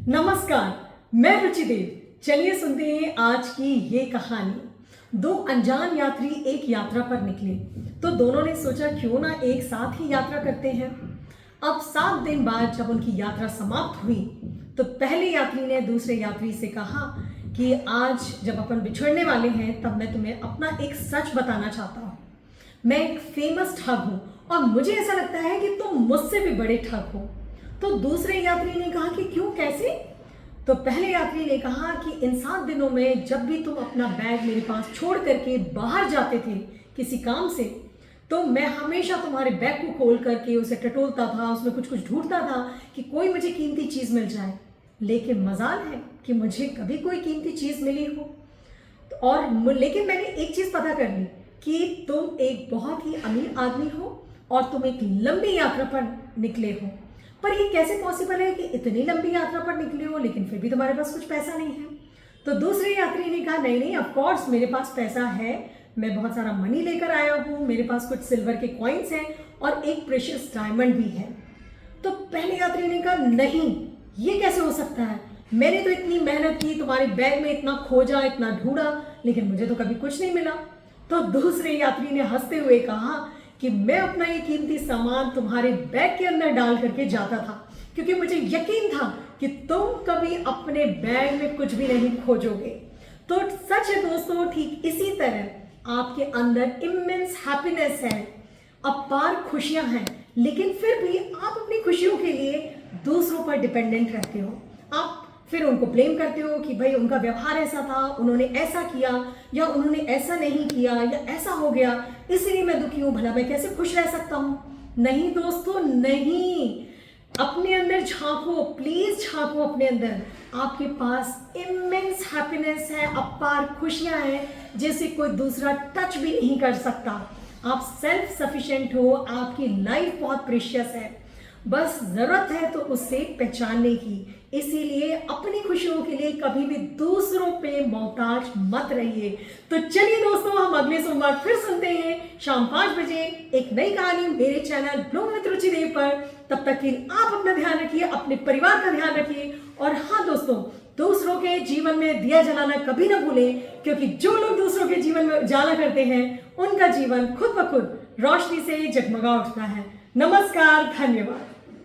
नमस्कार, मैं रुचिदेव। चलिए सुनते हैं आज की ये कहानी। दो अनजान यात्री एक यात्रा पर निकले तो दोनों ने सोचा क्यों ना एक साथ ही यात्रा करते हैं। अब 7 दिन बाद जब उनकी यात्रा समाप्त हुई तो पहले यात्री ने दूसरे यात्री से कहा कि आज जब अपन बिछड़ने वाले हैं तब मैं तुम्हें अपना एक सच बताना चाहता हूँ। मैं एक फेमस ठग हूँ और मुझे ऐसा लगता है कि तुम मुझसे भी बड़े ठग हो। तो दूसरे यात्री ने कहा कि क्यों, कैसे? तो पहले यात्री ने कहा कि इन 7 दिनों में जब भी तुम अपना बैग मेरे पास छोड़ करके बाहर जाते थे किसी काम से, तो मैं हमेशा तुम्हारे बैग को खोल करके उसे टटोलता था, उसमें कुछ कुछ ढूंढता था कि कोई मुझे कीमती चीज़ मिल जाए। लेकिन मजाल है कि मुझे कभी कोई कीमती चीज़ मिली हो। लेकिन मैंने एक चीज़ पता कर ली कि तुम एक बहुत ही अमीर आदमी हो और तुम एक लंबी यात्रा पर निकले हो। पर ये कैसे पॉसिबल है कि इतनी लंबी यात्रा पर निकले हो लेकिन फिर भी तुम्हारे पास कुछ पैसा नहीं है? तो दूसरे यात्री ने कहा नहीं नहीं, ऑफ कोर्स मेरे पास पैसा है, मैं बहुत सारा मनी लेकर आया हूँ, मेरे पास कुछ सिल्वर के कॉइन्स हैं और एक प्रेशियस डायमंड भी है। तो पहले यात्री ने कहा नहीं, ये कैसे हो सकता है? मैंने तो इतनी मेहनत की, तुम्हारे बैग में इतना खोजा, इतना ढूंढा, लेकिन मुझे तो कभी कुछ नहीं मिला। तो दूसरे यात्री ने हंसते हुए कहा कि मैं अपना ये कीमती सामान तुम्हारे बैग के अंदर डाल करके जाता था क्योंकि मुझे यकीन था कि तुम कभी अपने बैग में कुछ भी नहीं खोजोगे। तो सच है दोस्तों, ठीक इसी तरह आपके अंदर इमेंस हैप्पीनेस है, अपार खुशियां हैं, लेकिन फिर भी आप अपनी खुशियों के लिए दूसरों पर डिपेंडेंट रहते हो। आप फिर उनको ब्लेम करते हो कि भाई उनका व्यवहार ऐसा था, उन्होंने ऐसा किया या उन्होंने ऐसा नहीं किया या ऐसा हो गया, इसलिए मैं दुखी हूं, भला मैं कैसे खुश रह सकता हूं? नहीं दोस्तों, नहीं। अपने अंदर झांको, प्लीज झांको अपने अंदर। आपके पास इमेंस हैप्पीनेस है, अपार खुशियां हैं जैसे कोई दूसरा टच भी नहीं कर सकता। आप सेल्फ सफिशिएंट हो, आपकी लाइफ बहुत प्रेशियस है, बस जरूरत है तो उससे पहचानने की। इसीलिए अपनी खुशियों के लिए कभी भी दूसरों पे मोहताज मत रहिए। तो चलिए दोस्तों, हम अगले सोमवार फिर सुनते हैं शाम 5 बजे एक नई कहानी मेरे चैनल ब्लूम विद रुचिदेव पर। तब तक के लिए आप अपना ध्यान रखिए, अपने परिवार का ध्यान रखिए और हाँ दोस्तों, दूसरों के जीवन में दिया जलाना कभी ना भूलें, क्योंकि जो लोग दूसरों के जीवन में उजाला करते हैं उनका जीवन खुद ब खुद रोशनी से जगमगा उठता है। नमस्कार, धन्यवाद।